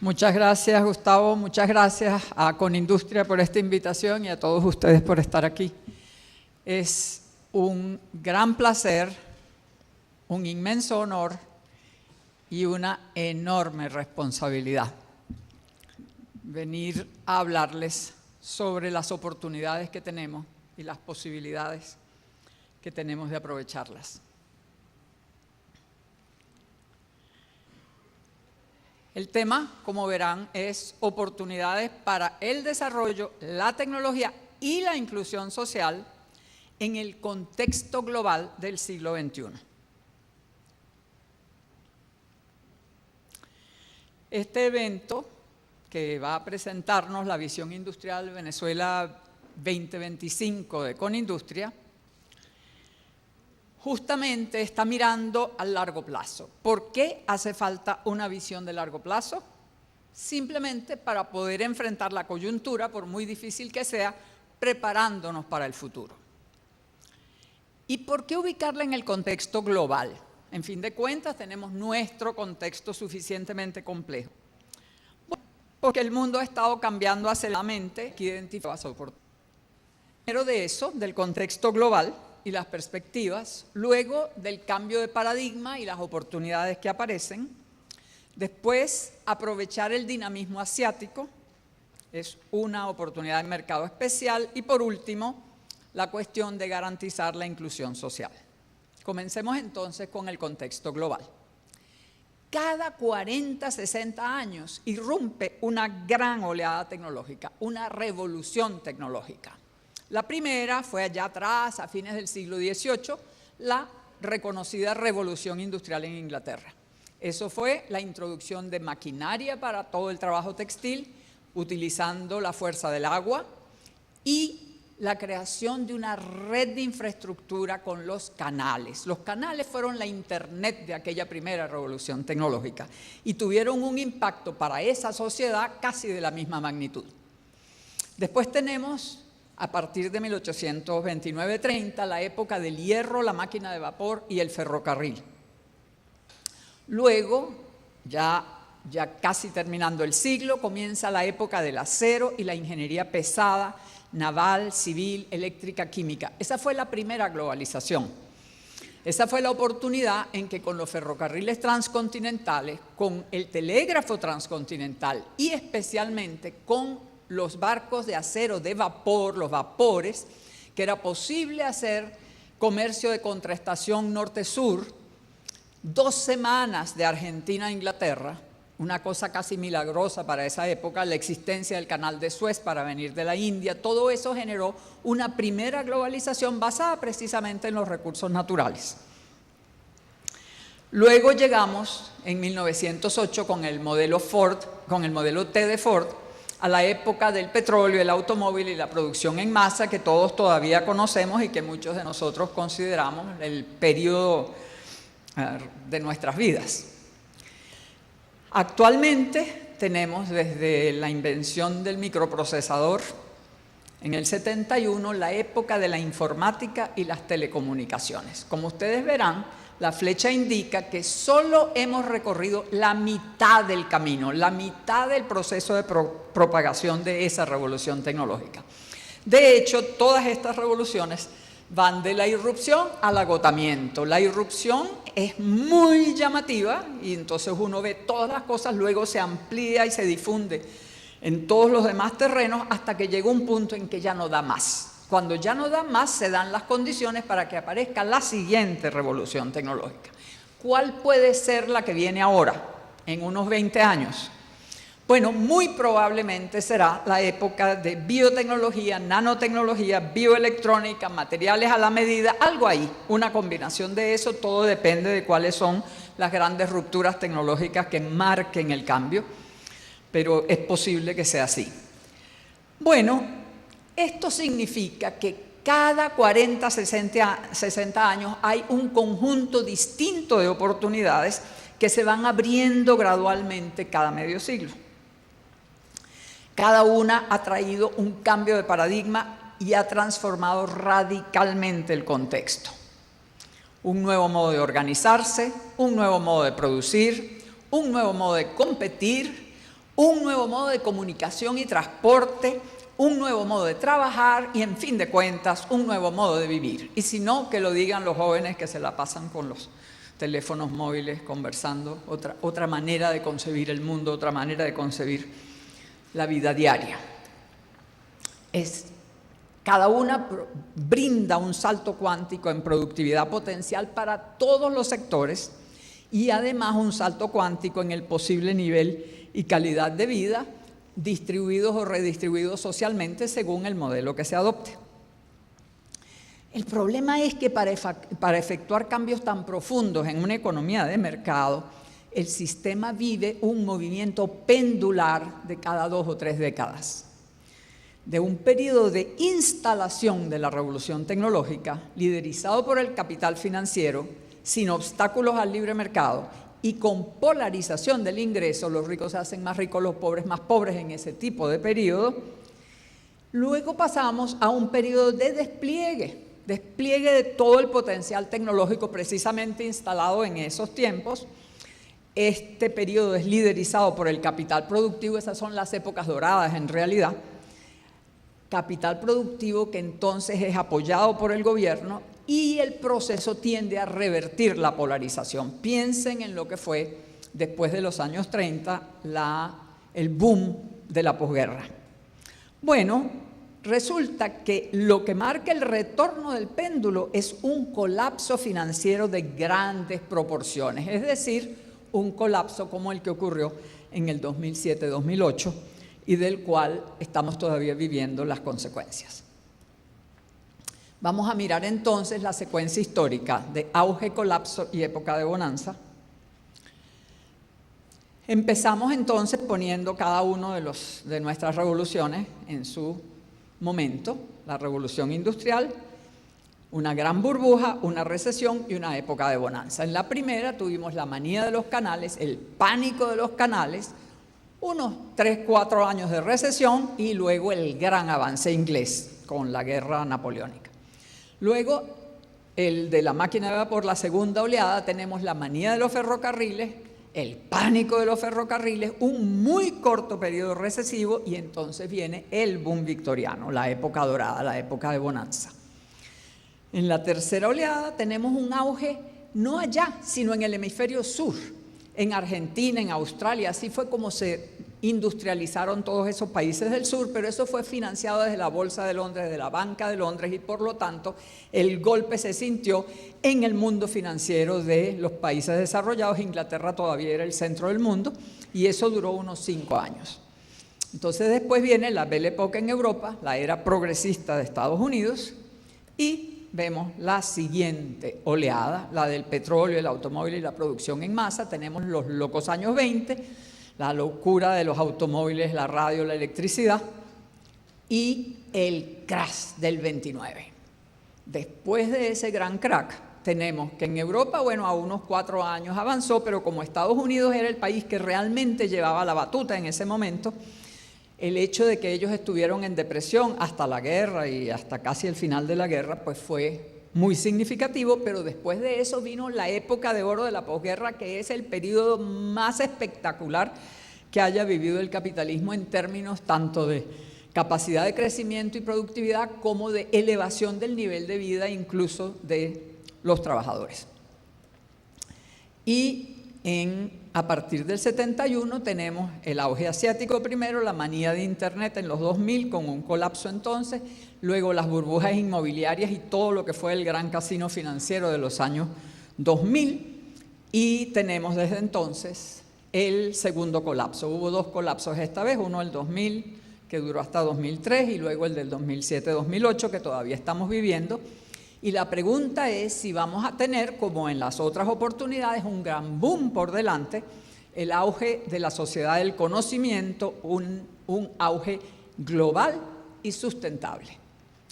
Muchas gracias, Gustavo. Muchas gracias a Conindustria por esta invitación y a todos ustedes por estar aquí. Es un gran placer, un inmenso honor y una enorme responsabilidad venir a hablarles sobre las oportunidades que tenemos y las posibilidades que tenemos de aprovecharlas. El tema, como verán, es oportunidades para el desarrollo, la tecnología y la inclusión social en el contexto global del siglo XXI. Este evento, que va a presentarnos la visión industrial Venezuela 2025 de Conindustria, justamente está mirando a largo plazo. ¿Por qué hace falta una visión de largo plazo? Simplemente para poder enfrentar la coyuntura, por muy difícil que sea, preparándonos para el futuro. ¿Y por qué ubicarla en el contexto global? En fin de cuentas, tenemos nuestro contexto suficientemente complejo. Bueno, porque el mundo ha estado cambiando aceleradamente, que identifica las oportunidades. Primero de eso, del contexto global y las perspectivas, luego del cambio de paradigma y las oportunidades que aparecen, después aprovechar el dinamismo asiático, es una oportunidad de mercado especial, y por último, la cuestión de garantizar la inclusión social. Comencemos entonces con el contexto global. Cada 40, 60 años irrumpe una gran oleada tecnológica, una revolución tecnológica. La primera fue allá atrás, a fines del siglo XVIII, la reconocida Revolución Industrial en Inglaterra. Eso fue la introducción de maquinaria para todo el trabajo textil, utilizando la fuerza del agua, y la creación de una red de infraestructura con los canales. Los canales fueron la Internet de aquella primera revolución tecnológica y tuvieron un impacto para esa sociedad casi de la misma magnitud. Después tenemos, a partir de 1829-30, la época del hierro, la máquina de vapor y el ferrocarril. Luego, ya casi terminando el siglo, comienza la época del acero y la ingeniería pesada, naval, civil, eléctrica, química. Esa fue la primera globalización. Esa fue la oportunidad en que con los ferrocarriles transcontinentales, con el telégrafo transcontinental y especialmente con los barcos de acero de vapor, los vapores, que era posible hacer comercio de contraestación norte-sur, 2 semanas de Argentina a Inglaterra, una cosa casi milagrosa para esa época, la existencia del canal de Suez para venir de la India, todo eso generó una primera globalización basada precisamente en los recursos naturales. Luego llegamos en 1908 con el modelo Ford, con el modelo T de Ford, a la época del petróleo, el automóvil y la producción en masa, que todos todavía conocemos y que muchos de nosotros consideramos el periodo de nuestras vidas. Actualmente tenemos desde la invención del microprocesador en el 71 la época de la informática y las telecomunicaciones. Como ustedes verán, la flecha indica que solo hemos recorrido la mitad del camino, la mitad del proceso de propagación de esa revolución tecnológica. De hecho, todas estas revoluciones van de la irrupción al agotamiento. La irrupción es muy llamativa y entonces uno ve todas las cosas, luego se amplía y se difunde en todos los demás terrenos hasta que llega un punto en que ya no da más. Cuando ya no da más, se dan las condiciones para que aparezca la siguiente revolución tecnológica. ¿Cuál puede ser la que viene ahora, en unos 20 años? Bueno, muy probablemente será la época de biotecnología, nanotecnología, bioelectrónica, materiales a la medida, algo ahí, una combinación de eso. Todo depende de cuáles son las grandes rupturas tecnológicas que marquen el cambio, pero es posible que sea así. Bueno, esto significa que cada 40, 60 años hay un conjunto distinto de oportunidades que se van abriendo gradualmente cada medio siglo. Cada una ha traído un cambio de paradigma y ha transformado radicalmente el contexto. Un nuevo modo de organizarse, un nuevo modo de producir, un nuevo modo de competir, un nuevo modo de comunicación y transporte, un nuevo modo de trabajar y, en fin de cuentas, un nuevo modo de vivir. Y si no, que lo digan los jóvenes que se la pasan con los teléfonos móviles conversando, otra manera de concebir el mundo, otra manera de concebir la vida diaria. Cada una brinda un salto cuántico en productividad potencial para todos los sectores y además un salto cuántico en el posible nivel y calidad de vida distribuidos o redistribuidos socialmente según el modelo que se adopte. El problema es que para efectuar cambios tan profundos en una economía de mercado, el sistema vive un movimiento pendular de cada 2 o 3 décadas. De un periodo de instalación de la revolución tecnológica, liderizado por el capital financiero, sin obstáculos al libre mercado y con polarización del ingreso, los ricos se hacen más ricos, los pobres más pobres en ese tipo de periodo. Luego pasamos a un periodo de despliegue de todo el potencial tecnológico precisamente instalado en esos tiempos. Este periodo es liderizado por el capital productivo, esas son las épocas doradas en realidad. Capital productivo que entonces es apoyado por el gobierno y el proceso tiende a revertir la polarización. Piensen en lo que fue después de los años 30 el boom de la posguerra. Bueno, resulta que lo que marca el retorno del péndulo es un colapso financiero de grandes proporciones, es decir, un colapso como el que ocurrió en el 2007-2008 y del cual estamos todavía viviendo las consecuencias. Vamos a mirar entonces la secuencia histórica de auge, colapso y época de bonanza. Empezamos entonces poniendo cada uno de nuestras revoluciones en su momento, la revolución industrial, una gran burbuja, una recesión y una época de bonanza. En la primera tuvimos la manía de los canales, el pánico de los canales, unos 3-4 años de recesión y luego el gran avance inglés con la guerra napoleónica. Luego, el de la máquina de vapor, la segunda oleada, tenemos la manía de los ferrocarriles, el pánico de los ferrocarriles, un muy corto periodo recesivo y entonces viene el boom victoriano, la época dorada, la época de bonanza. En la tercera oleada tenemos un auge no allá, sino en el hemisferio sur, en Argentina, en Australia, así fue como se industrializaron todos esos países del sur, pero eso fue financiado desde la Bolsa de Londres, de la Banca de Londres y por lo tanto el golpe se sintió en el mundo financiero de los países desarrollados. Inglaterra todavía era el centro del mundo y eso duró unos 5 años. Entonces después viene la Belle Époque en Europa, la era progresista de Estados Unidos y vemos la siguiente oleada, la del petróleo, el automóvil y la producción en masa. Tenemos los locos años 20, la locura de los automóviles, la radio, la electricidad y el crash del 29. Después de ese gran crack, tenemos que en Europa, bueno, a unos 4 años avanzó, pero como Estados Unidos era el país que realmente llevaba la batuta en ese momento, el hecho de que ellos estuvieron en depresión hasta la guerra y hasta casi el final de la guerra, pues fue muy significativo, pero después de eso vino la época de oro de la posguerra, que es el periodo más espectacular que haya vivido el capitalismo en términos tanto de capacidad de crecimiento y productividad como de elevación del nivel de vida incluso de los trabajadores. Y a partir del 71 tenemos el auge asiático primero, la manía de Internet en los 2000 con un colapso entonces, luego las burbujas inmobiliarias y todo lo que fue el gran casino financiero de los años 2000 y tenemos desde entonces el segundo colapso. Hubo 2 colapsos esta vez, uno el 2000 que duró hasta 2003 y luego el del 2007-2008 que todavía estamos viviendo. Y la pregunta es si vamos a tener, como en las otras oportunidades, un gran boom por delante, el auge de la sociedad del conocimiento, un auge global y sustentable.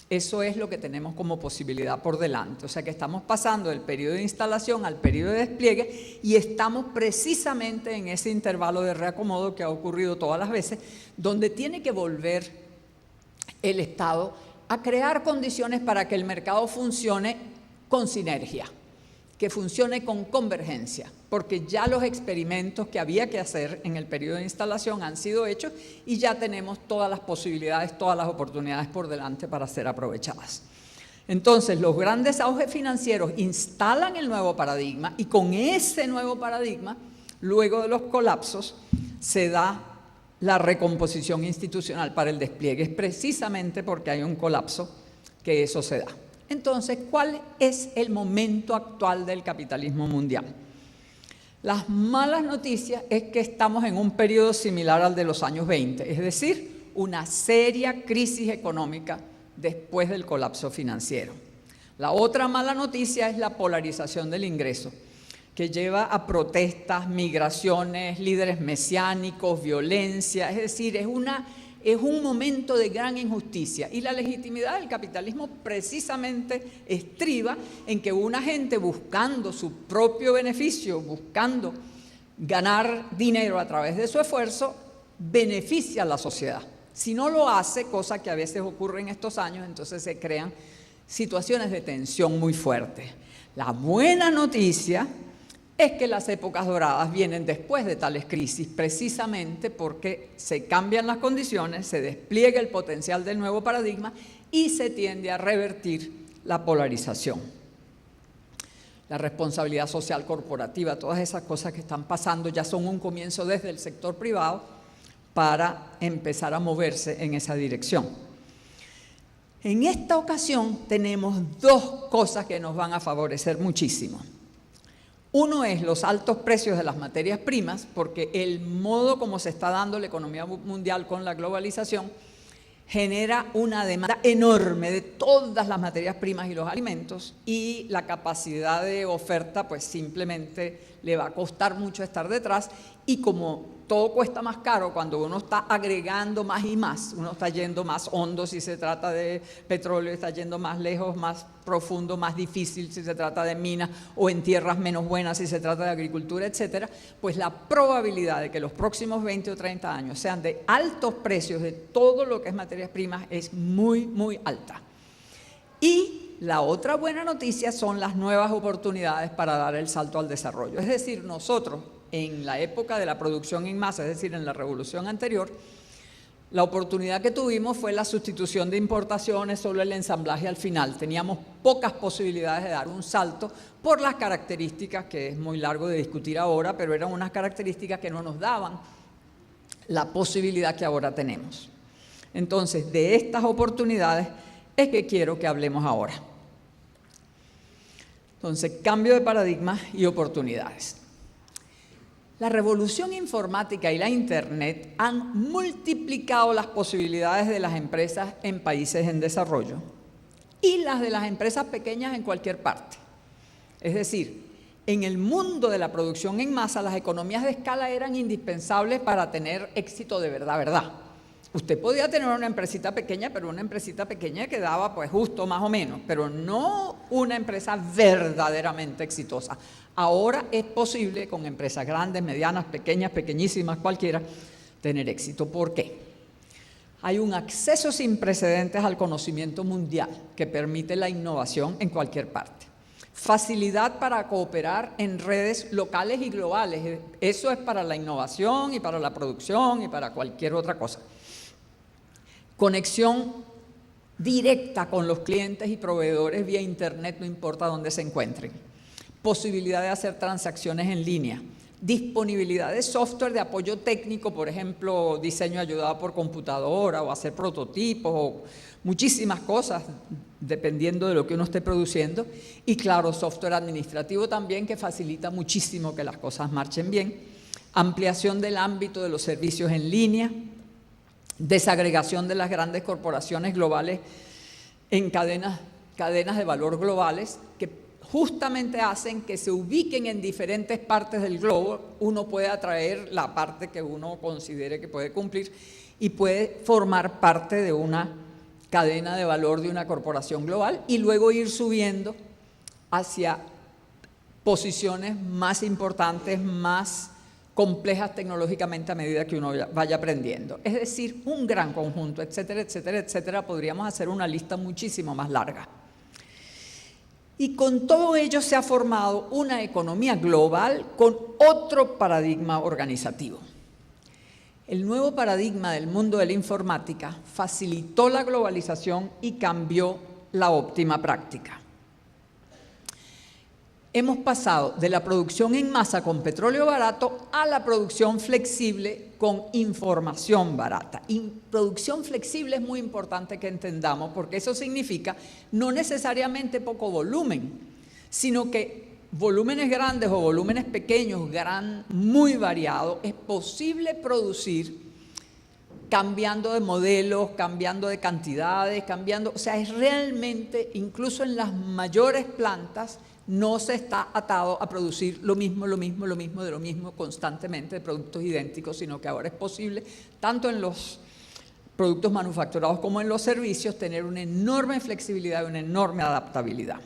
Eso es lo que tenemos como posibilidad por delante. O sea que estamos pasando del periodo de instalación al periodo de despliegue y estamos precisamente en ese intervalo de reacomodo que ha ocurrido todas las veces, donde tiene que volver el Estado a crear condiciones para que el mercado funcione con sinergia, que funcione con convergencia, porque ya los experimentos que había que hacer en el periodo de instalación han sido hechos y ya tenemos todas las posibilidades, todas las oportunidades por delante para ser aprovechadas. Entonces, los grandes auges financieros instalan el nuevo paradigma y con ese nuevo paradigma, luego de los colapsos, se da la recomposición institucional para el despliegue. Es precisamente porque hay un colapso que eso se da. Entonces, ¿cuál es el momento actual del capitalismo mundial? Las malas noticias es que estamos en un periodo similar al de los años 20, es decir, una seria crisis económica después del colapso financiero. La otra mala noticia es la polarización del ingreso, que lleva a protestas, migraciones, líderes mesiánicos, violencia, es decir, es un momento de gran injusticia y la legitimidad del capitalismo precisamente estriba en que una gente buscando su propio beneficio, buscando ganar dinero a través de su esfuerzo, beneficia a la sociedad. Si no lo hace, cosa que a veces ocurre en estos años, entonces se crean situaciones de tensión muy fuertes. La buena noticia es que las épocas doradas vienen después de tales crisis, precisamente porque se cambian las condiciones, se despliega el potencial del nuevo paradigma y se tiende a revertir la polarización. La responsabilidad social corporativa, todas esas cosas que están pasando ya son un comienzo desde el sector privado para empezar a moverse en esa dirección. En esta ocasión tenemos dos cosas que nos van a favorecer muchísimo. Uno es los altos precios de las materias primas, porque el modo como se está dando la economía mundial con la globalización genera una demanda enorme de todas las materias primas y los alimentos, y la capacidad de oferta pues simplemente le va a costar mucho estar detrás, y como todo cuesta más caro cuando uno está agregando más y más, uno está yendo más hondo si se trata de petróleo, está yendo más lejos, más profundo, más difícil si se trata de minas, o en tierras menos buenas si se trata de agricultura, etcétera, pues la probabilidad de que los próximos 20 o 30 años sean de altos precios de todo lo que es materias primas es muy, muy alta. Y la otra buena noticia son las nuevas oportunidades para dar el salto al desarrollo. Es decir, nosotros en la época de la producción en masa, es decir, en la revolución anterior, la oportunidad que tuvimos fue la sustitución de importaciones, solo el ensamblaje al final. Teníamos pocas posibilidades de dar un salto por las características, que es muy largo de discutir ahora, pero eran unas características que no nos daban la posibilidad que ahora tenemos. Entonces, de estas oportunidades es que quiero que hablemos ahora. Entonces, cambio de paradigma y oportunidades. La revolución informática y la Internet han multiplicado las posibilidades de las empresas en países en desarrollo y las de las empresas pequeñas en cualquier parte. Es decir, en el mundo de la producción en masa, las economías de escala eran indispensables para tener éxito de verdad. Usted podía tener una empresita pequeña, pero una empresita pequeña que daba pues justo más o menos, pero no una empresa verdaderamente exitosa. Ahora es posible con empresas grandes, medianas, pequeñas, pequeñísimas, cualquiera, tener éxito. ¿Por qué? Hay un acceso sin precedentes al conocimiento mundial que permite la innovación en cualquier parte. Facilidad para cooperar en redes locales y globales. Eso es para la innovación y para la producción y para cualquier otra cosa. Conexión directa con los clientes y proveedores vía Internet, no importa dónde se encuentren. Posibilidad de hacer transacciones en línea. Disponibilidad de software de apoyo técnico, por ejemplo, diseño ayudado por computadora o hacer prototipos o muchísimas cosas, dependiendo de lo que uno esté produciendo. Y claro, software administrativo también que facilita muchísimo que las cosas marchen bien. Ampliación del ámbito de los servicios en línea. Desagregación de las grandes corporaciones globales en cadenas de valor globales que justamente hacen que se ubiquen en diferentes partes del globo. Uno puede atraer la parte que uno considere que puede cumplir y puede formar parte de una cadena de valor de una corporación global y luego ir subiendo hacia posiciones más importantes, más complejas tecnológicamente a medida que uno vaya aprendiendo. Es decir, un gran conjunto, etcétera, etcétera, etcétera. Podríamos hacer una lista muchísimo más larga. Y con todo ello se ha formado una economía global con otro paradigma organizativo. El nuevo paradigma del mundo de la informática facilitó la globalización y cambió la óptima práctica. Hemos pasado de la producción en masa con petróleo barato a la producción flexible con información barata. Y producción flexible es muy importante que entendamos, porque eso significa no necesariamente poco volumen, sino que volúmenes grandes o volúmenes pequeños, muy variados, es posible producir cambiando de modelos, cambiando de cantidades, o sea, es realmente, incluso en las mayores plantas, no se está atado a producir lo mismo constantemente de productos idénticos, sino que ahora es posible, tanto en los productos manufacturados como en los servicios, tener una enorme flexibilidad y una enorme adaptabilidad.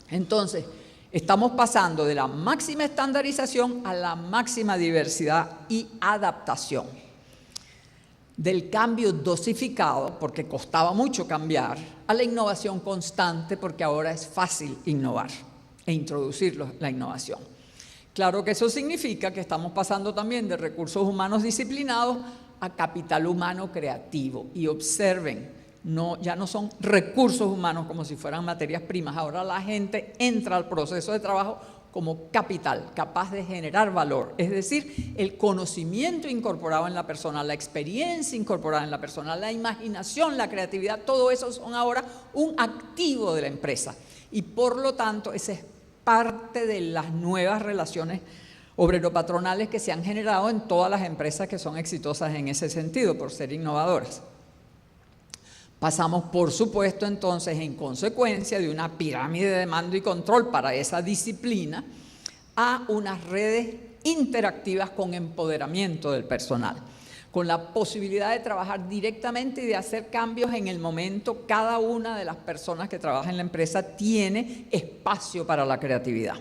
Entonces, estamos pasando de la máxima estandarización a la máxima diversidad y adaptación. Del cambio dosificado, porque costaba mucho cambiar, a la innovación constante, porque ahora es fácil innovar e introducir la innovación. Claro que eso significa que estamos pasando también de recursos humanos disciplinados a capital humano creativo. Y observen, ya no son recursos humanos como si fueran materias primas, ahora la gente entra al proceso de trabajo como capital, capaz de generar valor, es decir, el conocimiento incorporado en la persona, la experiencia incorporada en la persona, la imaginación, la creatividad, todo eso son ahora un activo de la empresa y por lo tanto esa es parte de las nuevas relaciones obrero-patronales que se han generado en todas las empresas que son exitosas en ese sentido, por ser innovadoras. Pasamos, por supuesto, entonces, en consecuencia de una pirámide de mando y control para esa disciplina, a unas redes interactivas con empoderamiento del personal, con la posibilidad de trabajar directamente y de hacer cambios en el momento. Cada una de las personas que trabaja en la empresa tiene espacio para la creatividad.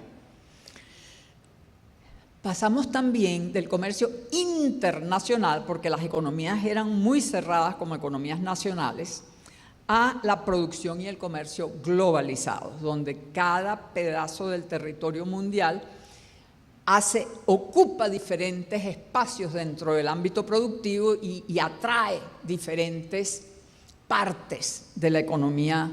Pasamos también del comercio internacional, porque las economías eran muy cerradas como economías nacionales, a la producción y el comercio globalizados, donde cada pedazo del territorio mundial ocupa diferentes espacios dentro del ámbito productivo y atrae diferentes partes de la economía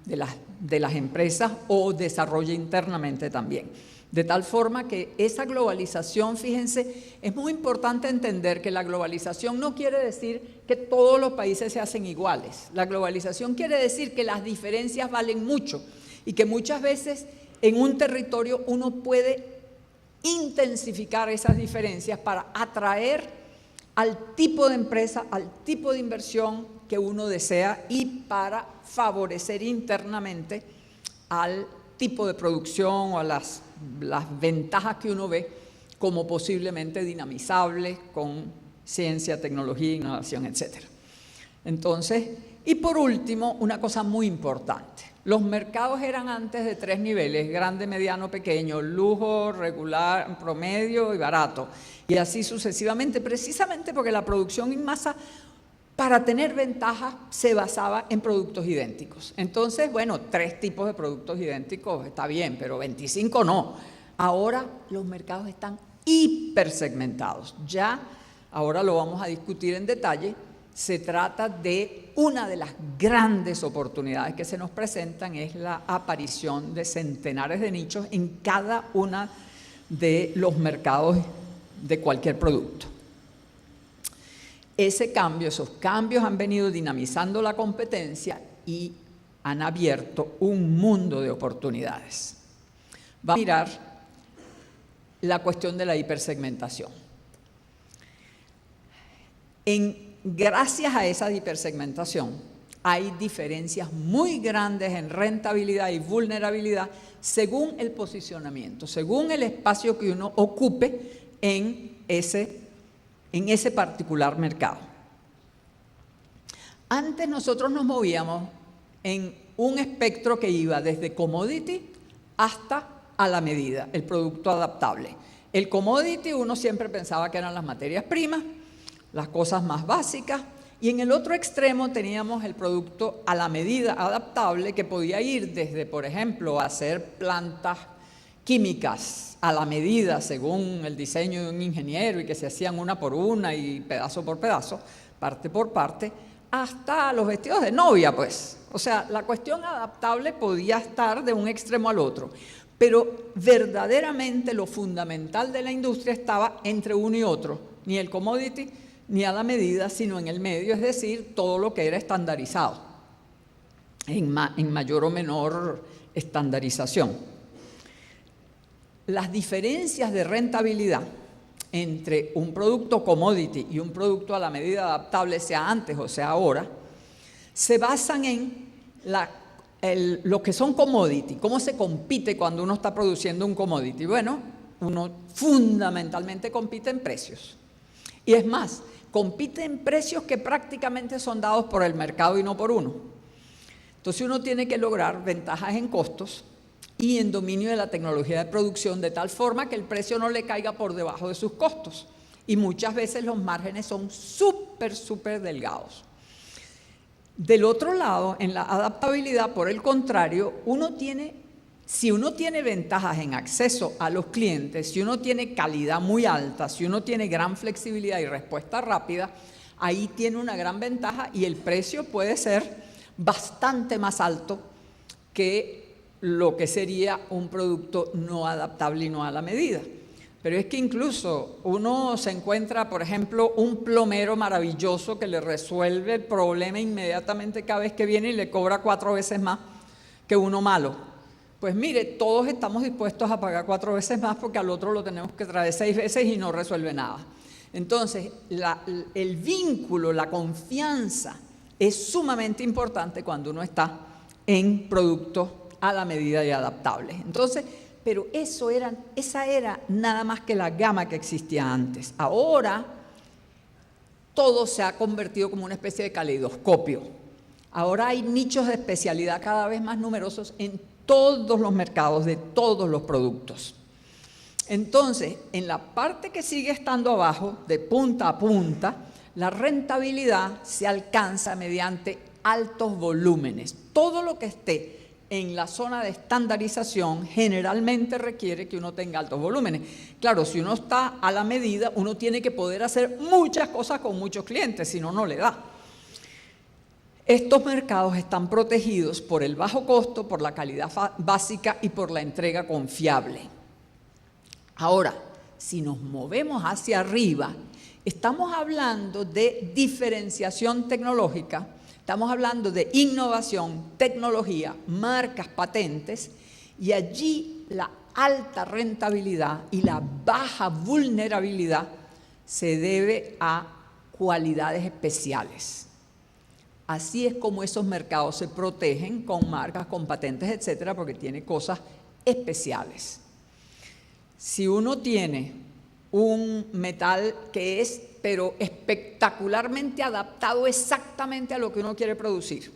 de las empresas o desarrolla internamente también. De tal forma que esa globalización, fíjense, es muy importante entender que la globalización no quiere decir que todos los países se hacen iguales. La globalización quiere decir que las diferencias valen mucho y que muchas veces en un territorio uno puede intensificar esas diferencias para atraer al tipo de empresa, al tipo de inversión que uno desea y para favorecer internamente al tipo de producción o a las ventajas que uno ve como posiblemente dinamizables con ciencia, tecnología, innovación, etc. Entonces, y por último, una cosa muy importante. Los mercados eran antes de 3 niveles, grande, mediano, pequeño, lujo, regular, promedio y barato. Y así sucesivamente, precisamente porque la producción en masa, para tener ventaja, se basaba en productos idénticos. Entonces, bueno, 3 tipos de productos idénticos está bien, pero 25 no. Ahora los mercados están hipersegmentados. Ya, ahora lo vamos a discutir en detalle, se trata de una de las grandes oportunidades que se nos presentan, es la aparición de centenares de nichos en cada uno de los mercados de cualquier producto. Esos cambios han venido dinamizando la competencia y han abierto un mundo de oportunidades. Vamos a mirar la cuestión de la hipersegmentación. Gracias a esa hipersegmentación hay diferencias muy grandes en rentabilidad y vulnerabilidad según el posicionamiento, según el espacio que uno ocupe en ese particular mercado. Antes nosotros nos movíamos en un espectro que iba desde commodity hasta a la medida, el producto adaptable. El commodity uno siempre pensaba que eran las materias primas, las cosas más básicas, y en el otro extremo teníamos el producto a la medida adaptable, que podía ir desde, por ejemplo, hacer plantas químicas a la medida según el diseño de un ingeniero y que se hacían una por una y pedazo por pedazo, parte por parte, hasta los vestidos de novia, pues. O sea, la cuestión adaptable podía estar de un extremo al otro, pero verdaderamente lo fundamental de la industria estaba entre uno y otro, ni el commodity ni a la medida, sino en el medio, es decir, todo lo que era estandarizado, en mayor o menor estandarización. Las diferencias de rentabilidad entre un producto commodity y un producto a la medida adaptable, sea antes o sea ahora, se basan en lo que son commodity. ¿Cómo se compite cuando uno está produciendo un commodity? Bueno, uno fundamentalmente compite en precios. Y es más, compite en precios que prácticamente son dados por el mercado y no por uno. Entonces uno tiene que lograr ventajas en costos y en dominio de la tecnología de producción, de tal forma que el precio no le caiga por debajo de sus costos. Y muchas veces los márgenes son súper delgados. Del otro lado, en la adaptabilidad, por el contrario, si uno tiene ventajas en acceso a los clientes, si uno tiene calidad muy alta, si uno tiene gran flexibilidad y respuesta rápida, ahí tiene una gran ventaja y el precio puede ser bastante más alto que lo que sería un producto no adaptable y no a la medida. Pero es que incluso uno se encuentra, por ejemplo, un plomero maravilloso que le resuelve el problema inmediatamente cada vez que viene y le cobra 4 veces más que uno malo. Pues mire, todos estamos dispuestos a pagar 4 veces más porque al otro lo tenemos que traer 6 veces y no resuelve nada. Entonces, el vínculo, la confianza es sumamente importante cuando uno está en productos a la medida y adaptables. Entonces, pero esa era nada más que la gama que existía antes. Ahora, todo se ha convertido como una especie de caleidoscopio. Ahora hay nichos de especialidad cada vez más numerosos en todos los mercados de todos los productos. Entonces, en la parte que sigue estando abajo, de punta a punta, la rentabilidad se alcanza mediante altos volúmenes. Todo lo que esté en la zona de estandarización generalmente requiere que uno tenga altos volúmenes. Claro, si uno está a la medida, uno tiene que poder hacer muchas cosas con muchos clientes, si no, no le da. Estos mercados están protegidos por el bajo costo, por la calidad básica y por la entrega confiable. Ahora, si nos movemos hacia arriba, estamos hablando de diferenciación tecnológica, estamos hablando de innovación, tecnología, marcas, patentes, y allí la alta rentabilidad y la baja vulnerabilidad se debe a cualidades especiales. Así es como esos mercados se protegen con marcas, con patentes, etcétera, porque tiene cosas especiales. Si uno tiene un metal que es, pero espectacularmente adaptado exactamente a lo que uno quiere producir,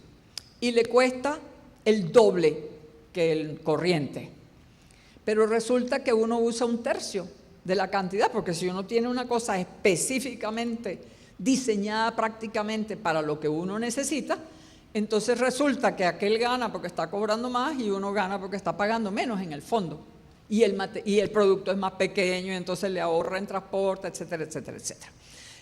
y le cuesta el doble que el corriente, pero resulta que uno usa 1/3 de la cantidad, porque si uno tiene una cosa específicamente diseñada prácticamente para lo que uno necesita, entonces resulta que aquel gana porque está cobrando más y uno gana porque está pagando menos en el fondo. Y el producto es más pequeño y entonces le ahorra en transporte, etcétera, etcétera, etcétera.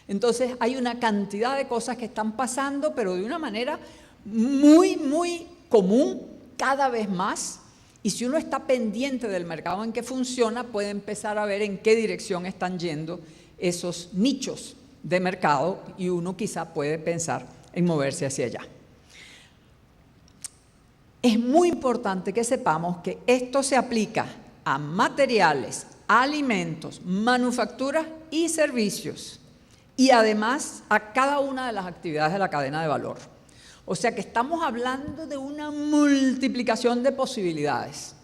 Entonces hay una cantidad de cosas que están pasando, pero de una manera muy común cada vez más. Y si uno está pendiente del mercado en que funciona, puede empezar a ver en qué dirección están yendo esos nichos de mercado y uno quizá puede pensar en moverse hacia allá. Es muy importante que sepamos que esto se aplica a materiales, alimentos, manufacturas y servicios, y además a cada una de las actividades de la cadena de valor. O sea que estamos hablando de una multiplicación de posibilidades.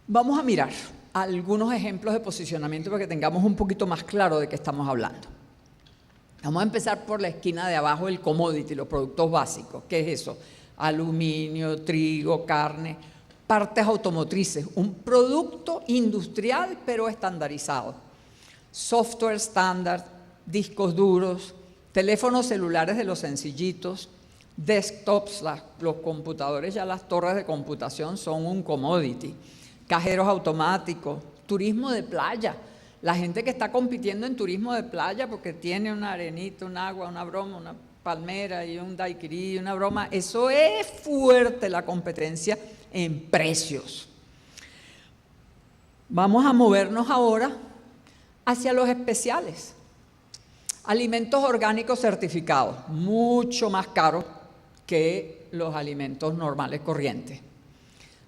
Vamos a mirar algunos ejemplos de posicionamiento para que tengamos un poquito más claro de qué estamos hablando. Vamos a empezar por la esquina de abajo, el commodity, los productos básicos. ¿Qué es eso? Aluminio, trigo, carne, partes automotrices, un producto industrial pero estandarizado. Software estándar, discos duros, teléfonos celulares de los sencillitos, desktops, los computadores, ya las torres de computación son un commodity, cajeros automáticos, turismo de playa. La gente que está compitiendo en turismo de playa porque tiene una arenita, un agua, una broma, una palmera y un daiquiri, una broma, eso es fuerte la competencia en precios. Vamos a movernos ahora hacia los especiales. Alimentos orgánicos certificados, mucho más caros que los alimentos normales corrientes.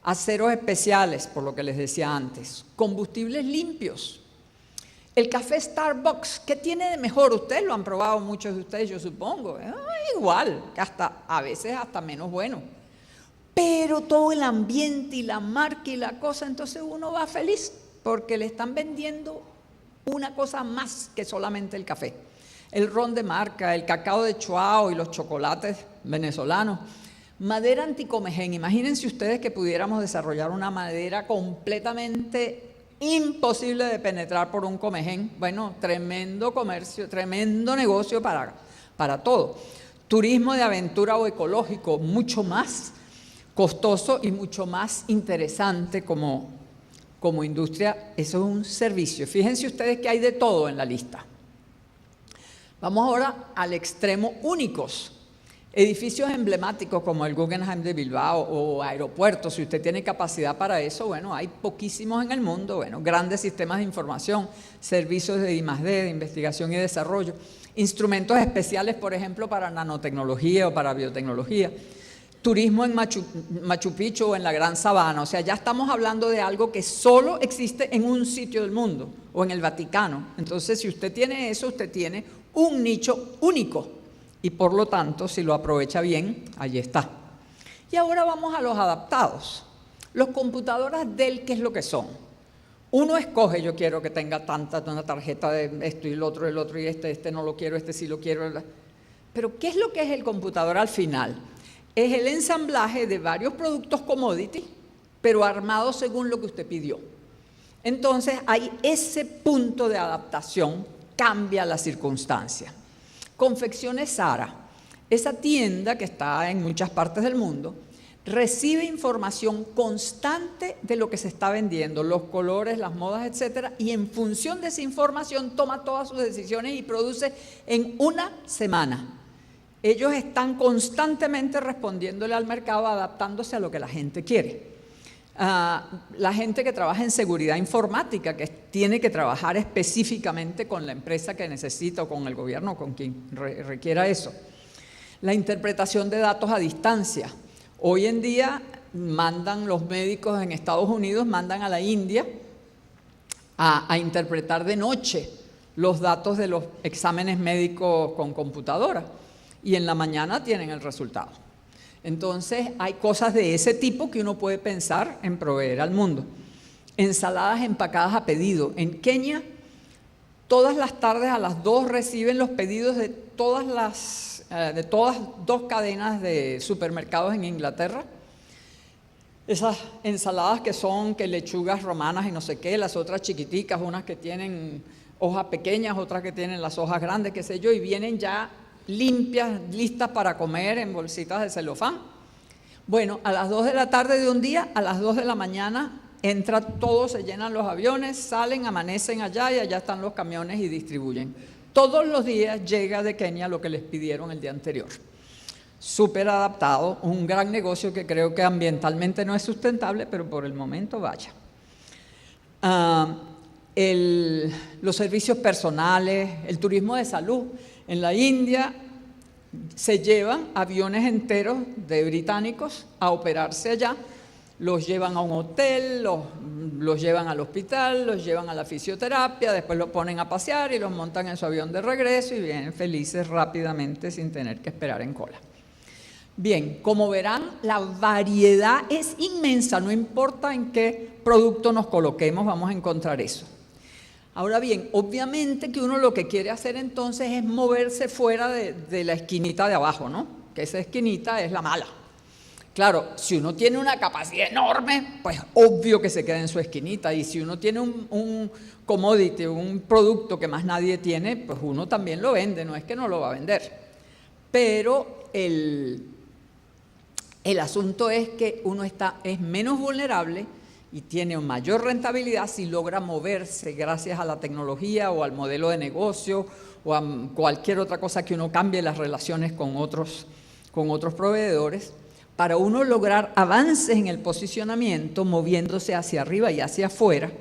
Aceros especiales, por lo que les decía antes. Combustibles limpios. El café Starbucks, ¿qué tiene de mejor? Ustedes lo han probado, muchos de ustedes, yo supongo. Igual, que a veces hasta menos bueno. Pero todo el ambiente y la marca y la cosa, entonces uno va feliz porque le están vendiendo una cosa más que solamente el café. El ron de marca, el cacao de Chuao y los chocolates venezolanos. Madera anticomején. Imagínense ustedes que pudiéramos desarrollar una madera completamente imposible de penetrar por un comején. Bueno, tremendo comercio, tremendo negocio para todo. Turismo de aventura o ecológico, mucho más costoso y mucho más interesante como industria. Eso es un servicio. Fíjense ustedes que hay de todo en la lista. Vamos ahora al extremo únicos. Edificios emblemáticos como el Guggenheim de Bilbao o aeropuertos, si usted tiene capacidad para eso, bueno, hay poquísimos en el mundo, bueno, grandes sistemas de información, servicios de I+D, de investigación y desarrollo, instrumentos especiales, por ejemplo, para nanotecnología o para biotecnología, turismo en Machu Picchu o en la Gran Sabana, o sea, ya estamos hablando de algo que solo existe en un sitio del mundo o en el Vaticano. Entonces, si usted tiene eso, usted tiene un nicho único. Y por lo tanto, si lo aprovecha bien, allí está. Y ahora vamos a los adaptados. Los computadoras Dell, ¿qué es lo que son? Uno escoge, yo quiero que tenga una tarjeta de esto y el otro y este no lo quiero, este sí lo quiero. Pero ¿qué es lo que es el computador al final? Es el ensamblaje de varios productos commodity, pero armados según lo que usted pidió. Entonces, hay ese punto de adaptación, cambia la circunstancia. Confecciones Zara, esa tienda que está en muchas partes del mundo, recibe información constante de lo que se está vendiendo, los colores, las modas, etcétera, y en función de esa información toma todas sus decisiones y produce en una semana. Ellos están constantemente respondiéndole al mercado, adaptándose a lo que la gente quiere. La gente que trabaja en seguridad informática, que tiene que trabajar específicamente con la empresa que necesita o con el gobierno, con quien requiera eso. La interpretación de datos a distancia. Hoy en día mandan los médicos en Estados Unidos, mandan a la India a interpretar de noche los datos de los exámenes médicos con computadora y en la mañana tienen el resultado. Entonces, hay cosas de ese tipo que uno puede pensar en proveer al mundo. Ensaladas empacadas a pedido. En Kenia, todas las tardes a las 2 reciben los pedidos de todas dos cadenas de supermercados en Inglaterra. Esas ensaladas que lechugas romanas y no sé qué, las otras chiquiticas, unas que tienen hojas pequeñas, otras que tienen las hojas grandes, qué sé yo, y vienen ya limpias, listas para comer en bolsitas de celofán. Bueno, a las 2 de la tarde de un día, a las 2 de la mañana, entra todo, se llenan los aviones, salen, amanecen allá y allá están los camiones y distribuyen. Todos los días llega de Kenia lo que les pidieron el día anterior. Súper adaptado, un gran negocio que creo que ambientalmente no es sustentable, pero por el momento vaya. Los servicios personales, el turismo de salud. En la India se llevan aviones enteros de británicos a operarse allá, los llevan a un hotel, los llevan al hospital, los llevan a la fisioterapia, después los ponen a pasear y los montan en su avión de regreso y vienen felices rápidamente sin tener que esperar en cola. Bien, como verán, la variedad es inmensa, no importa en qué producto nos coloquemos, vamos a encontrar eso. Ahora bien, obviamente que uno lo que quiere hacer entonces es moverse fuera de la esquinita de abajo, ¿no? Que esa esquinita es la mala, Claro, si uno tiene una capacidad enorme, pues obvio que se queda en su esquinita. Y si uno tiene un commodity, un producto que más nadie tiene, pues uno también lo vende, no es que no lo va a vender. Pero el asunto es que uno es menos vulnerable y tiene mayor rentabilidad si logra moverse gracias a la tecnología o al modelo de negocio o a cualquier otra cosa que uno cambie las relaciones con otros proveedores, para uno lograr avances en el posicionamiento, moviéndose hacia arriba y hacia afuera,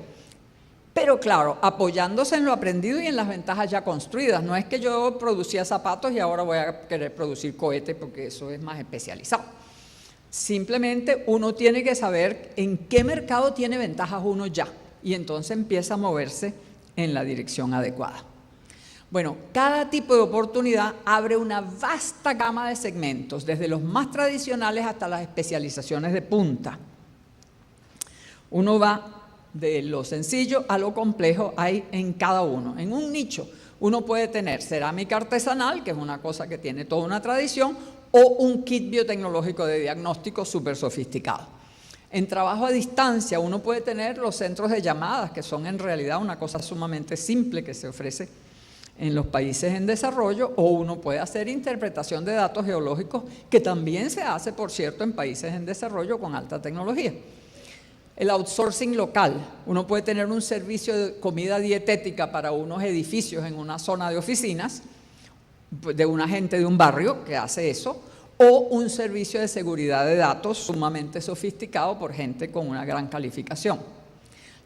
pero claro, apoyándose en lo aprendido y en las ventajas ya construidas. No es que yo producía zapatos y ahora voy a querer producir cohetes, porque eso es más especializado. Simplemente uno tiene que saber en qué mercado tiene ventajas uno ya, y entonces empieza a moverse en la dirección adecuada. Bueno, cada tipo de oportunidad abre una vasta gama de segmentos, desde los más tradicionales hasta las especializaciones de punta. Uno va de lo sencillo a lo complejo, hay en cada uno. En un nicho uno puede tener cerámica artesanal, que es una cosa que tiene toda una tradición, o un kit biotecnológico de diagnóstico súper sofisticado. En trabajo a distancia uno puede tener los centros de llamadas, que son en realidad una cosa sumamente simple que se ofrece en los países en desarrollo, o uno puede hacer interpretación de datos geológicos, que también se hace, por cierto, en países en desarrollo con alta tecnología. El outsourcing local, uno puede tener un servicio de comida dietética para unos edificios en una zona de oficinas, de una gente de un barrio que hace eso, o un servicio de seguridad de datos sumamente sofisticado por gente con una gran calificación.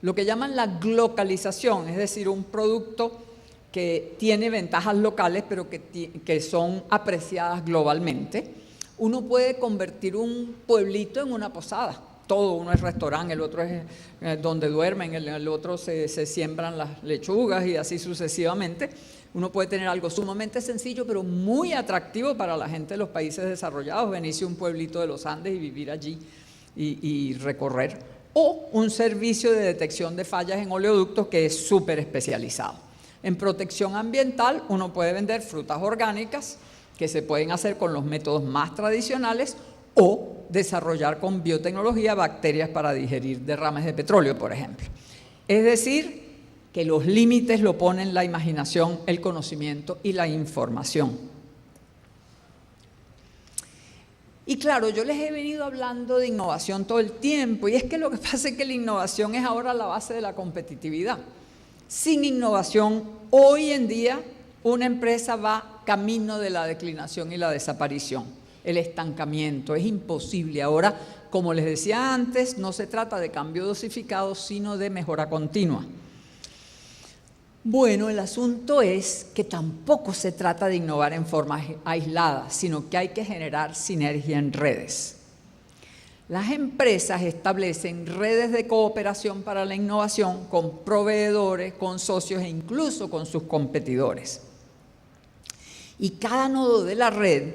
Lo que llaman la glocalización, es decir, un producto que tiene ventajas locales pero que son apreciadas globalmente. Uno puede convertir un pueblito en una posada. Todo, uno es restaurante, el otro es donde duermen, el otro se siembran las lechugas y así sucesivamente. Uno puede tener algo sumamente sencillo pero muy atractivo para la gente de los países desarrollados, venirse a un pueblito de los Andes y vivir allí y recorrer. O un servicio de detección de fallas en oleoductos que es súper especializado. En protección ambiental uno puede vender frutas orgánicas que se pueden hacer con los métodos más tradicionales, o desarrollar con biotecnología bacterias para digerir derrames de petróleo, por ejemplo. Es decir, que los límites lo ponen la imaginación, el conocimiento y la información. Y claro, yo les he venido hablando de innovación todo el tiempo, y es que lo que pasa es que la innovación es ahora la base de la competitividad. Sin innovación, hoy en día, una empresa va camino de la declinación y la desaparición. El estancamiento es imposible. Ahora, como les decía antes, no se trata de cambio dosificado, sino de mejora continua. Bueno, el asunto es que tampoco se trata de innovar en forma aislada, sino que hay que generar sinergia en redes. Las empresas establecen redes de cooperación para la innovación con proveedores, con socios e incluso con sus competidores. Y cada nodo de la red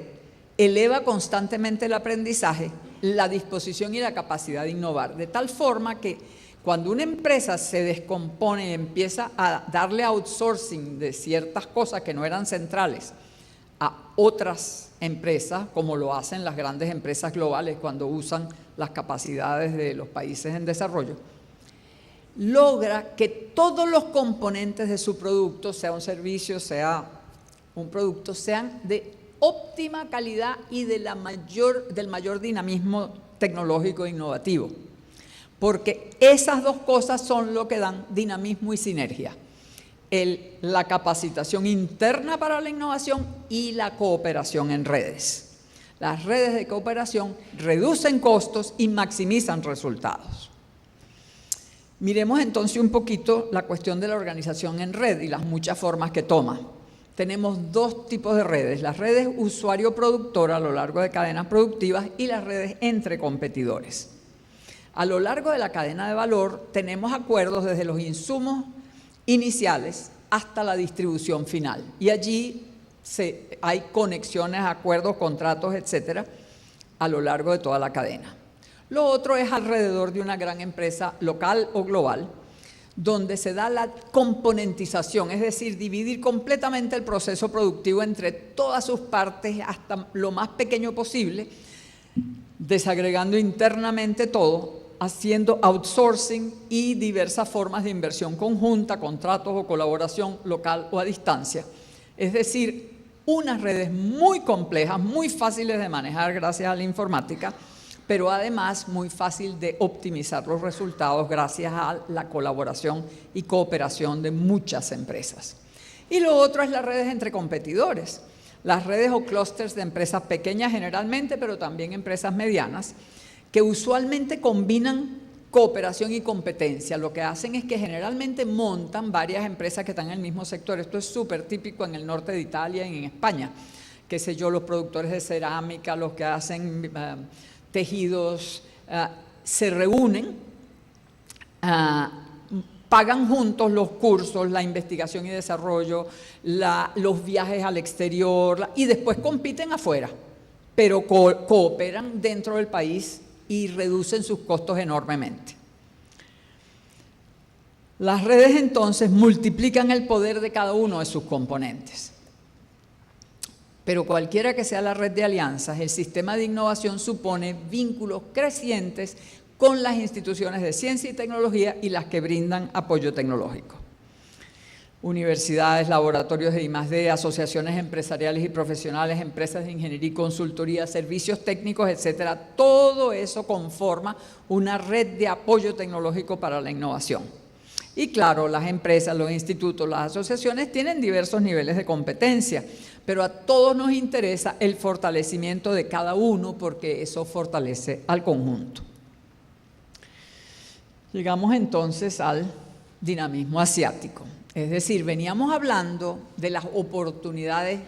eleva constantemente el aprendizaje, la disposición y la capacidad de innovar, de tal forma que cuando una empresa se descompone y empieza a darle outsourcing de ciertas cosas que no eran centrales a otras empresas, como lo hacen las grandes empresas globales cuando usan las capacidades de los países en desarrollo, logra que todos los componentes de su producto, sea un servicio, sea un producto, sean de óptima calidad y del mayor dinamismo tecnológico e innovativo, porque esas dos cosas son lo que dan dinamismo y sinergia. La capacitación interna para la innovación y la cooperación en redes. Las redes de cooperación reducen costos y maximizan resultados. Miremos entonces un poquito la cuestión de la organización en red y las muchas formas que toma. Tenemos dos tipos de redes: las redes usuario-productor a lo largo de cadenas productivas y las redes entre competidores. A lo largo de la cadena de valor tenemos acuerdos desde los insumos iniciales hasta la distribución final, y allí hay conexiones, acuerdos, contratos, etcétera, a lo largo de toda la cadena. Lo otro es alrededor de una gran empresa local o global, donde se da la componentización, es decir, dividir completamente el proceso productivo entre todas sus partes hasta lo más pequeño posible, desagregando internamente todo, haciendo outsourcing y diversas formas de inversión conjunta, contratos o colaboración local o a distancia. Es decir, unas redes muy complejas, muy fáciles de manejar gracias a la informática, pero además muy fácil de optimizar los resultados gracias a la colaboración y cooperación de muchas empresas. Y lo otro es las redes entre competidores, las redes o clústeres de empresas pequeñas generalmente, pero también empresas medianas, que usualmente combinan cooperación y competencia. Lo que hacen es que generalmente montan varias empresas que están en el mismo sector. Esto es súper típico en el norte de Italia y en España. Qué sé yo, los productores de cerámica, los que hacen tejidos, se reúnen, pagan juntos los cursos, la investigación y desarrollo, los viajes al exterior y después compiten afuera, pero cooperan dentro del país y reducen sus costos enormemente. Las redes entonces multiplican el poder de cada uno de sus componentes. Pero cualquiera que sea la red de alianzas, el sistema de innovación supone vínculos crecientes con las instituciones de ciencia y tecnología y las que brindan apoyo tecnológico. Universidades, laboratorios de I+D, asociaciones empresariales y profesionales, empresas de ingeniería y consultoría, servicios técnicos, etcétera. Todo eso conforma una red de apoyo tecnológico para la innovación. Y claro, las empresas, los institutos, las asociaciones tienen diversos niveles de competencia, pero a todos nos interesa el fortalecimiento de cada uno porque eso fortalece al conjunto. Llegamos entonces al dinamismo asiático. Es decir, veníamos hablando de las oportunidades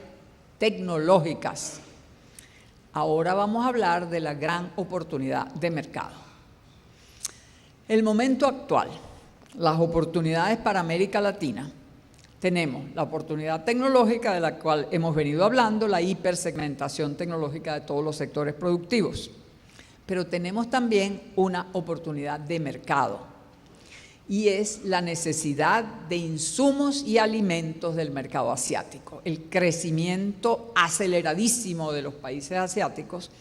tecnológicas. Ahora vamos a hablar de la gran oportunidad de mercado. El momento actual, las oportunidades para América Latina. Tenemos la oportunidad tecnológica de la cual hemos venido hablando, la hipersegmentación tecnológica de todos los sectores productivos. Pero tenemos también una oportunidad de mercado. Y es la necesidad de insumos y alimentos del mercado asiático. El crecimiento aceleradísimo de los países asiáticos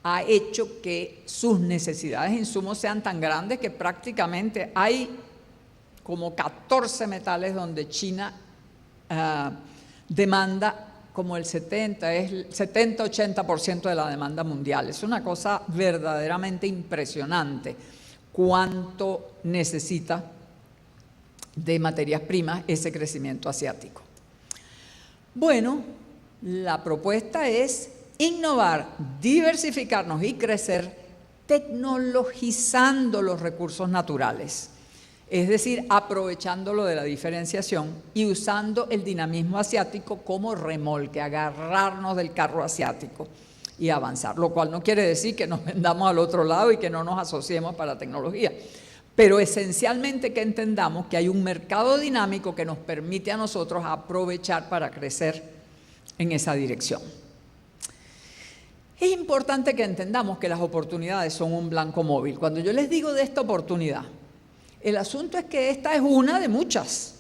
ha hecho que sus necesidades de insumos sean tan grandes que prácticamente hay como 14 metales donde China demanda como el 70-80% de la demanda mundial. Es una cosa verdaderamente impresionante cuánto necesita de materias primas ese crecimiento asiático. Bueno, la propuesta es innovar, diversificarnos y crecer tecnologizando los recursos naturales, es decir, aprovechándolo de la diferenciación y usando el dinamismo asiático como remolque, agarrarnos del carro asiático y avanzar, lo cual no quiere decir que nos vendamos al otro lado y que no nos asociemos para la tecnología, pero esencialmente que entendamos que hay un mercado dinámico que nos permite a nosotros aprovechar para crecer en esa dirección. Es importante que entendamos que las oportunidades son un blanco móvil. Cuando yo les digo de esta oportunidad, el asunto es que esta es una de muchas.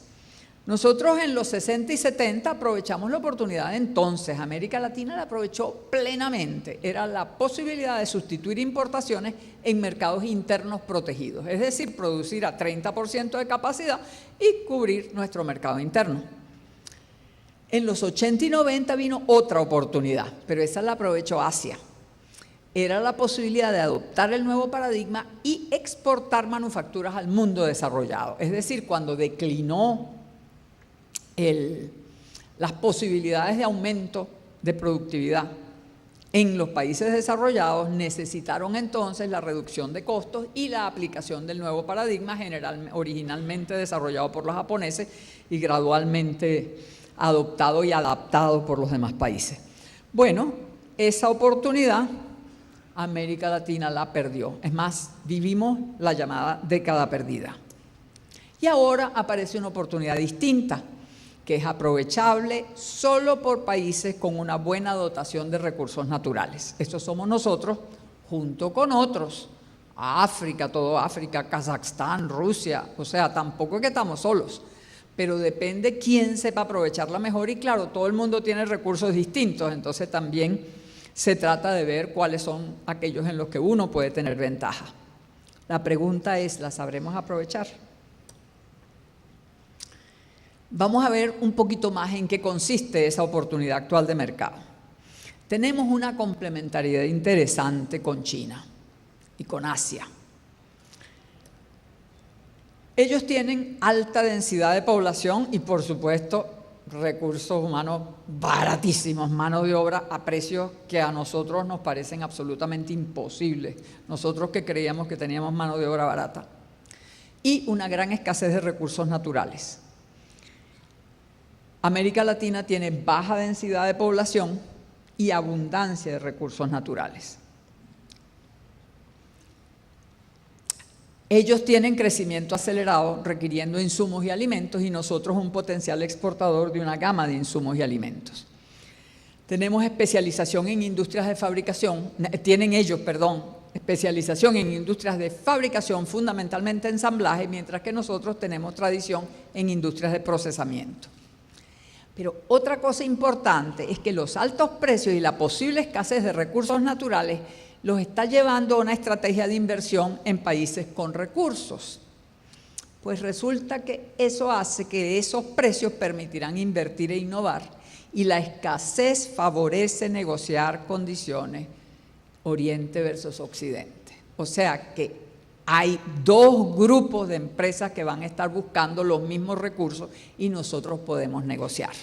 Nosotros en los 60 y 70 aprovechamos la oportunidad entonces, América Latina la aprovechó plenamente, era la posibilidad de sustituir importaciones en mercados internos protegidos, es decir, producir a 30% de capacidad y cubrir nuestro mercado interno. En los 80 y 90 vino otra oportunidad, pero esa la aprovechó Asia. Era la posibilidad de adoptar el nuevo paradigma y exportar manufacturas al mundo desarrollado, es decir, cuando declinó las posibilidades de aumento de productividad en los países desarrollados, necesitaron entonces la reducción de costos y la aplicación del nuevo paradigma originalmente desarrollado por los japoneses y gradualmente adoptado y adaptado por los demás países. Bueno, esa oportunidad América Latina la perdió. Es más, vivimos la llamada década perdida. Y ahora aparece una oportunidad distinta, que es aprovechable solo por países con una buena dotación de recursos naturales. Estos somos nosotros junto con otros, África, todo África, Kazajstán, Rusia, o sea, tampoco es que estamos solos, pero depende quién sepa aprovecharla mejor y claro, todo el mundo tiene recursos distintos, entonces también Se trata de ver cuáles son aquellos en los que uno puede tener ventaja. La pregunta es, ¿la sabremos aprovechar? Vamos a ver un poquito más en qué consiste esa oportunidad actual de mercado. Tenemos una complementariedad interesante con China y con Asia. Ellos tienen alta densidad de población y, por supuesto, recursos humanos baratísimos, mano de obra a precios que a nosotros nos parecen absolutamente imposibles. Nosotros que creíamos que teníamos mano de obra barata. Y una gran escasez de recursos naturales. América Latina tiene baja densidad de población y abundancia de recursos naturales. Ellos tienen crecimiento acelerado requiriendo insumos y alimentos y nosotros un potencial exportador de una gama de insumos y alimentos. Tenemos especialización en industrias de fabricación, especialización en industrias de fabricación, fundamentalmente ensamblaje, mientras que nosotros tenemos tradición en industrias de procesamiento. Pero otra cosa importante es que los altos precios y la posible escasez de recursos naturales los está llevando a una estrategia de inversión en países con recursos. Pues resulta que eso hace que esos precios permitirán invertir e innovar y la escasez favorece negociar condiciones Oriente versus Occidente. O sea que hay dos grupos de empresas que van a estar buscando los mismos recursos y nosotros podemos negociar.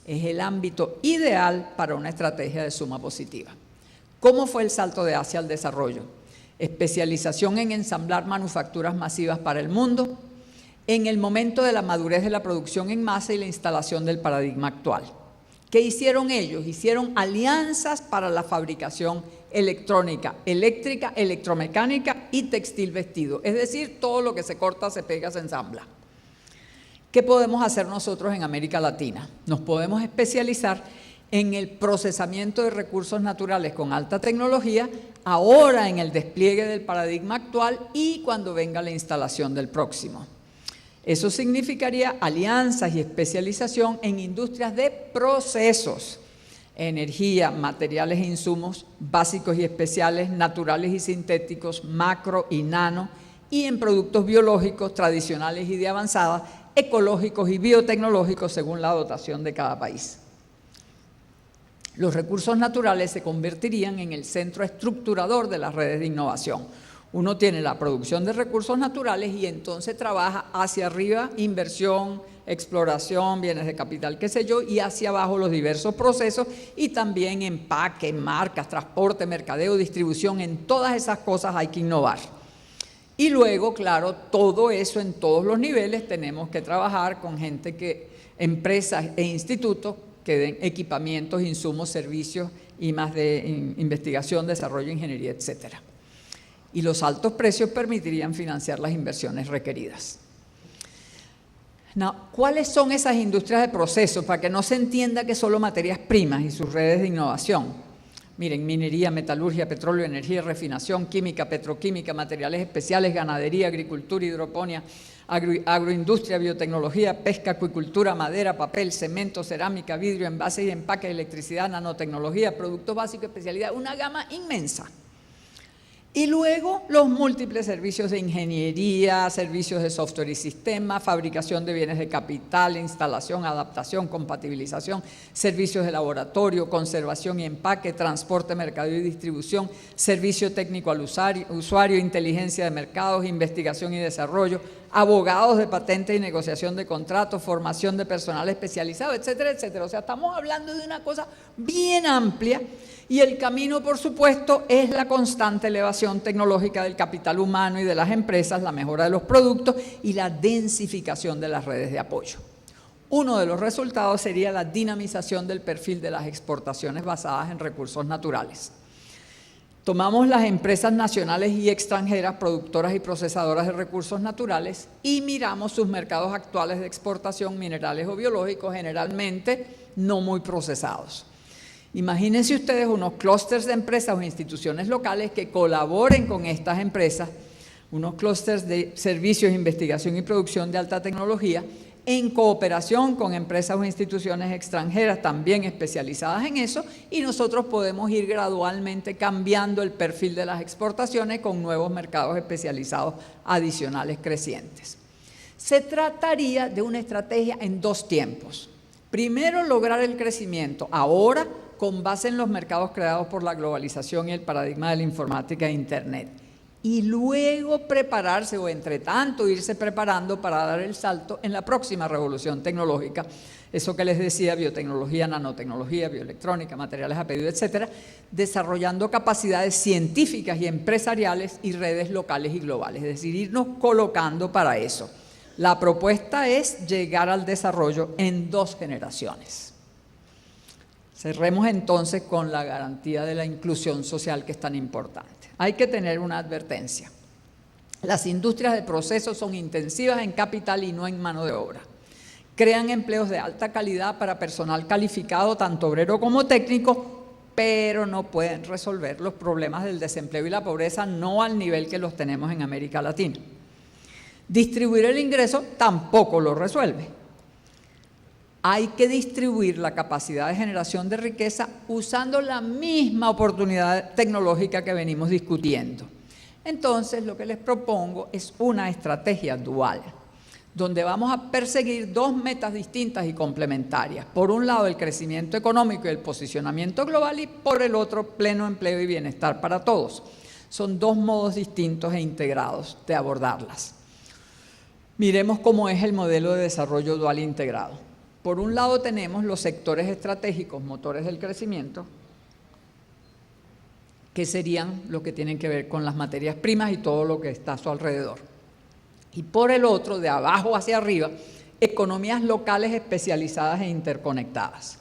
Es el ámbito ideal para una estrategia de suma positiva. ¿Cómo fue el salto de Asia al desarrollo? Especialización en ensamblar manufacturas masivas para el mundo, en el momento de la madurez de la producción en masa y la instalación del paradigma actual. ¿Qué hicieron ellos? Hicieron alianzas para la fabricación electrónica, eléctrica, electromecánica y textil vestido. Es decir, todo lo que se corta, se pega, se ensambla. ¿Qué podemos hacer nosotros en América Latina? Nos podemos especializar en el procesamiento de recursos naturales con alta tecnología, ahora en el despliegue del paradigma actual y cuando venga la instalación del próximo. Eso significaría alianzas y especialización en industrias de procesos, energía, materiales e insumos básicos y especiales, naturales y sintéticos, macro y nano, y en productos biológicos tradicionales y de avanzada, ecológicos y biotecnológicos según la dotación de cada país. Los recursos naturales se convertirían en el centro estructurador de las redes de innovación. Uno tiene la producción de recursos naturales y entonces trabaja hacia arriba, inversión, exploración, bienes de capital, qué sé yo, y hacia abajo los diversos procesos y también empaque, marcas, transporte, mercadeo, distribución, en todas esas cosas hay que innovar. Y luego, claro, todo eso en todos los niveles tenemos que trabajar con empresas e institutos que den equipamientos, insumos, servicios y más de investigación, desarrollo, ingeniería, etcétera. Y los altos precios permitirían financiar las inversiones requeridas. ¿Cuáles son esas industrias de proceso? Para que no se entienda que solo materias primas y sus redes de innovación. Miren, minería, metalurgia, petróleo, energía, refinación, química, petroquímica, materiales especiales, ganadería, agricultura, hidroponía, agroindustria, biotecnología, pesca, acuicultura, madera, papel, cemento, cerámica, vidrio, envases y empaques, electricidad, nanotecnología, productos básicos, especialidad, una gama inmensa. Y luego los múltiples servicios de ingeniería, servicios de software y sistemas, fabricación de bienes de capital, instalación, adaptación, compatibilización, servicios de laboratorio, conservación y empaque, transporte, mercadeo y distribución, servicio técnico al usuario, inteligencia de mercados, investigación y desarrollo, abogados de patentes y negociación de contratos, formación de personal especializado, etcétera, etcétera. O sea, estamos hablando de una cosa bien amplia y el camino, por supuesto, es la constante elevación tecnológica del capital humano y de las empresas, la mejora de los productos y la densificación de las redes de apoyo. Uno de los resultados sería la dinamización del perfil de las exportaciones basadas en recursos naturales. Tomamos las empresas nacionales y extranjeras productoras y procesadoras de recursos naturales y miramos sus mercados actuales de exportación, minerales o biológicos, generalmente no muy procesados. Imagínense ustedes unos clústeres de empresas o instituciones locales que colaboren con estas empresas, unos clústeres de servicios, investigación y producción de alta tecnología, en cooperación con empresas o instituciones extranjeras también especializadas en eso, y nosotros podemos ir gradualmente cambiando el perfil de las exportaciones con nuevos mercados especializados adicionales crecientes. Se trataría de una estrategia en dos tiempos. Primero, lograr el crecimiento ahora con base en los mercados creados por la globalización y el paradigma de la informática e Internet. Y luego prepararse, o entre tanto irse preparando para dar el salto en la próxima revolución tecnológica. Eso que les decía, biotecnología, nanotecnología, bioelectrónica, materiales a pedido, etcétera, desarrollando capacidades científicas y empresariales y redes locales y globales, es decir, irnos colocando para eso. La propuesta es llegar al desarrollo en 2 generaciones. Cerremos entonces con la garantía de la inclusión social, que es tan importante. Hay que tener una advertencia. Las industrias de proceso son intensivas en capital y no en mano de obra. Crean empleos de alta calidad para personal calificado, tanto obrero como técnico, pero no pueden resolver los problemas del desempleo y la pobreza, no al nivel que los tenemos en América Latina. Distribuir el ingreso tampoco lo resuelve. Hay que distribuir la capacidad de generación de riqueza usando la misma oportunidad tecnológica que venimos discutiendo. Entonces, lo que les propongo es una estrategia dual, donde vamos a perseguir 2 metas distintas y complementarias. Por un lado, el crecimiento económico y el posicionamiento global, y por el otro, pleno empleo y bienestar para todos. Son 2 modos distintos e integrados de abordarlas. Miremos cómo es el modelo de desarrollo dual integrado. Por un lado tenemos los sectores estratégicos, motores del crecimiento, que serían los que tienen que ver con las materias primas y todo lo que está a su alrededor. Y por el otro, de abajo hacia arriba, economías locales especializadas e interconectadas.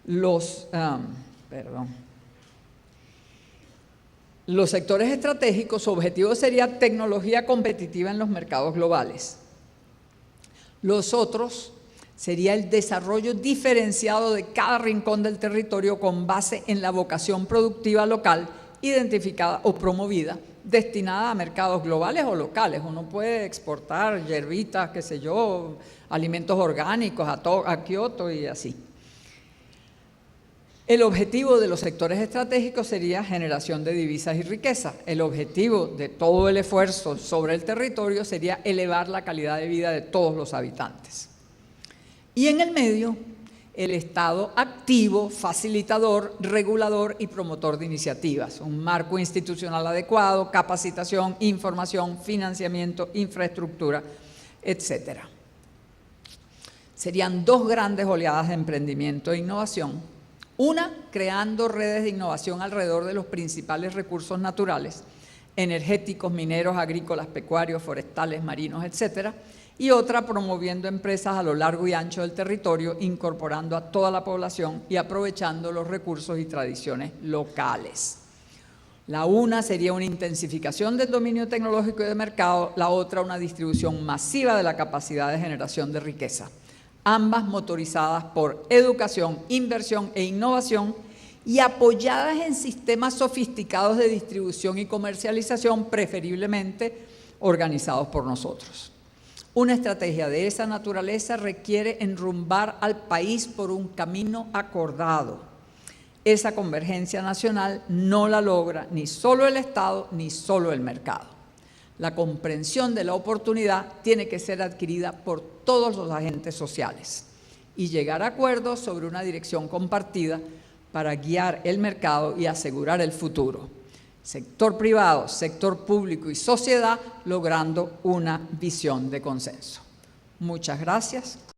Los sectores estratégicos, su objetivo sería tecnología competitiva en los mercados globales. Los otros sería el desarrollo diferenciado de cada rincón del territorio con base en la vocación productiva local identificada o promovida, destinada a mercados globales o locales. Uno puede exportar hierbitas, qué sé yo, alimentos orgánicos a Kioto y así. El objetivo de los sectores estratégicos sería generación de divisas y riqueza. El objetivo de todo el esfuerzo sobre el territorio sería elevar la calidad de vida de todos los habitantes. Y en el medio, el Estado activo, facilitador, regulador y promotor de iniciativas. Un marco institucional adecuado, capacitación, información, financiamiento, infraestructura, etc. Serían 2 grandes oleadas de emprendimiento e innovación. Una, creando redes de innovación alrededor de los principales recursos naturales, energéticos, mineros, agrícolas, pecuarios, forestales, marinos, etc. Y otra, promoviendo empresas a lo largo y ancho del territorio, incorporando a toda la población y aprovechando los recursos y tradiciones locales. La una sería una intensificación del dominio tecnológico y de mercado, la otra una distribución masiva de la capacidad de generación de riqueza, ambas motorizadas por educación, inversión e innovación y apoyadas en sistemas sofisticados de distribución y comercialización, preferiblemente organizados por nosotros. Una estrategia de esa naturaleza requiere enrumbar al país por un camino acordado. Esa convergencia nacional no la logra ni solo el Estado ni solo el mercado. La comprensión de la oportunidad tiene que ser adquirida por todos los agentes sociales y llegar a acuerdos sobre una dirección compartida para guiar el mercado y asegurar el futuro. Sector privado, sector público y sociedad, logrando una visión de consenso. Muchas gracias.